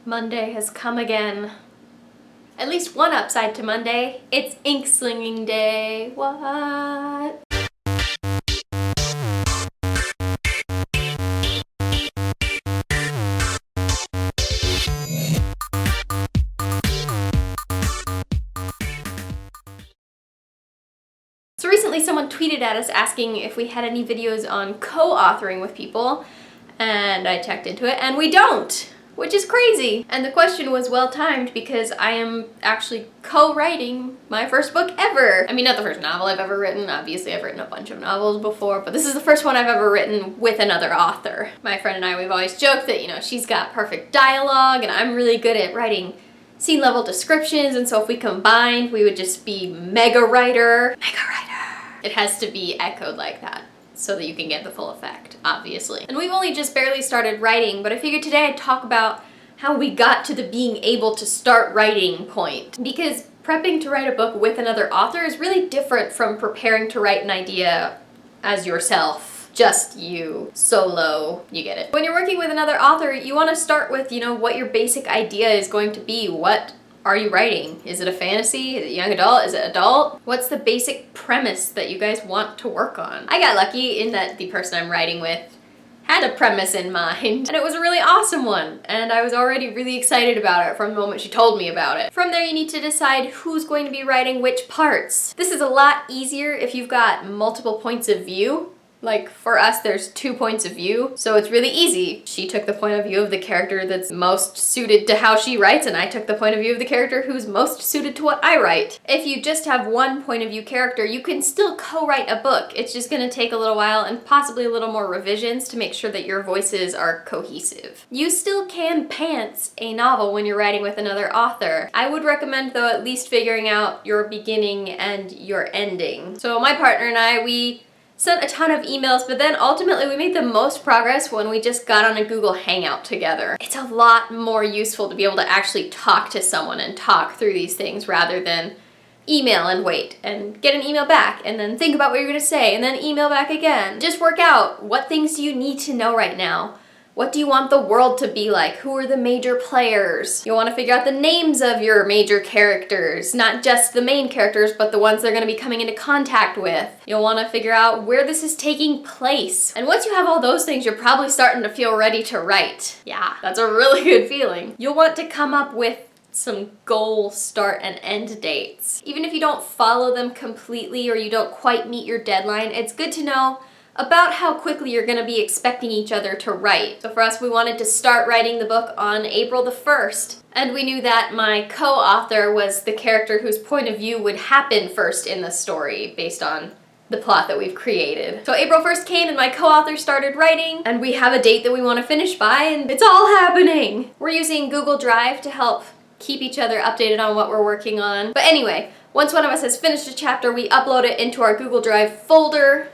Monday has come again. At least one upside to Monday. It's ink slinging day. What? So recently someone tweeted at us asking if we had any videos on co-authoring with people, and I checked into it and we don't, which is crazy. And the question was well timed because I am actually co-writing my first book ever. I mean, not the first novel I've ever written. Obviously I've written a bunch of novels before, but this is the first one I've ever written with another author. My friend and I, we've always joked that, you know, she's got perfect dialogue and I'm really good at writing scene level descriptions, and so if we combined, we would just be mega writer. Mega writer. It has to be echoed like that so that you can get the full effect, obviously. And we've only just barely started writing, but I figured today I'd talk about how we got to the being able to start writing point. Because prepping to write a book with another author is really different from preparing to write an idea as yourself. Just you, solo, you get it. When you're working with another author, you want to start with, you know, what your basic idea is going to be. What are you writing? Is it a fantasy? Is it young adult? Is it adult? What's the basic premise that you guys want to work on? I got lucky in that the person I'm writing with had a premise in mind, and it was a really awesome one, and I was already really excited about it from the moment she told me about it. From there, you need to decide who's going to be writing which parts. This is a lot easier if you've got multiple points of view. Like, for us, there's 2 points of view, so it's really easy. She took the point of view of the character that's most suited to how she writes, and I took the point of view of the character who's most suited to what I write. If you just have one point of view character, you can still co-write a book. It's just gonna take a little while and possibly a little more revisions to make sure that your voices are cohesive. You still can pants a novel when you're writing with another author. I would recommend, though, at least figuring out your beginning and your ending. So my partner and I, we sent a ton of emails, but then ultimately we made the most progress when we just got on a Google Hangout together. It's a lot more useful to be able to actually talk to someone and talk through these things rather than email and wait and get an email back and then think about what you're gonna say and then email back again. Just work out, what things do you need to know right now? What do you want the world to be like? Who are the major players? You'll want to figure out the names of your major characters, not just the main characters, but the ones they're going to be coming into contact with. You'll want to figure out where this is taking place. And once you have all those things, you're probably starting to feel ready to write. Yeah, that's a really good feeling. You'll want to come up with some goal start and end dates. Even if you don't follow them completely or you don't quite meet your deadline, it's good to know about how quickly you're going to be expecting each other to write. So for us, we wanted to start writing the book on April the 1st. And we knew that my co-author was the character whose point of view would happen first in the story based on the plot that we've created. So April 1st came and my co-author started writing, and we have a date that we want to finish by, and it's all happening. We're using Google Drive to help keep each other updated on what we're working on. But anyway, once one of us has finished a chapter, we upload it into our Google Drive folder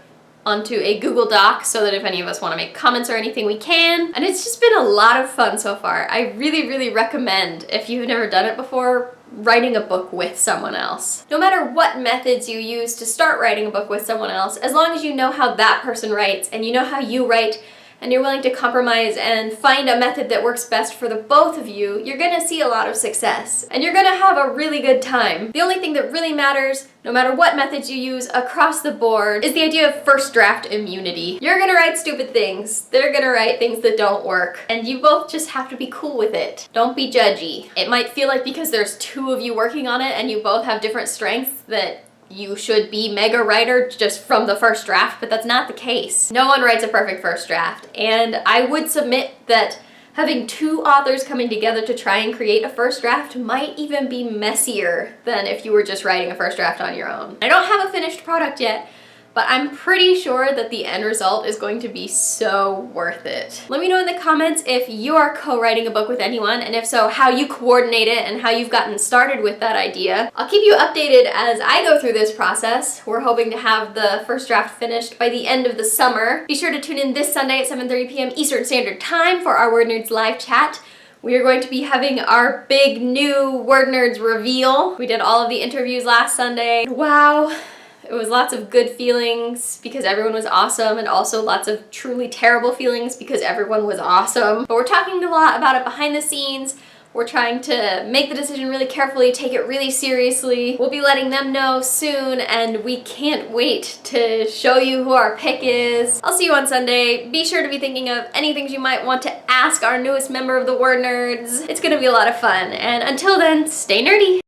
onto a Google Doc so that if any of us want to make comments or anything, we can. And it's just been a lot of fun so far. I really, really recommend, if you've never done it before, writing a book with someone else. No matter what methods you use to start writing a book with someone else, as long as you know how that person writes and you know how you write and you're willing to compromise and find a method that works best for the both of you, you're gonna see a lot of success. And you're gonna have a really good time. The only thing that really matters, no matter what methods you use across the board, is the idea of first draft immunity. You're gonna write stupid things. They're gonna write things that don't work. And you both just have to be cool with it. Don't be judgy. It might feel like because there's 2 of you working on it and you both have different strengths that you should be mega writer just from the first draft, but that's not the case. No one writes a perfect first draft, and I would submit that having 2 authors coming together to try and create a first draft might even be messier than if you were just writing a first draft on your own. I don't have a finished product yet, but I'm pretty sure that the end result is going to be so worth it. Let me know in the comments if you are co-writing a book with anyone, and if so, how you coordinate it and how you've gotten started with that idea. I'll keep you updated as I go through this process. We're hoping to have the first draft finished by the end of the summer. Be sure to tune in this Sunday at 7:30 p.m. Eastern Standard Time for our WordNerds live chat. We are going to be having our big new WordNerds reveal. We did all of the interviews last Sunday. Wow. It was lots of good feelings because everyone was awesome, and also lots of truly terrible feelings because everyone was awesome. But we're talking a lot about it behind the scenes. We're trying to make the decision really carefully, take it really seriously. We'll be letting them know soon, and we can't wait to show you who our pick is. I'll see you on Sunday. Be sure to be thinking of any things you might want to ask our newest member of the Word Nerds. It's gonna be a lot of fun, and until then, stay nerdy!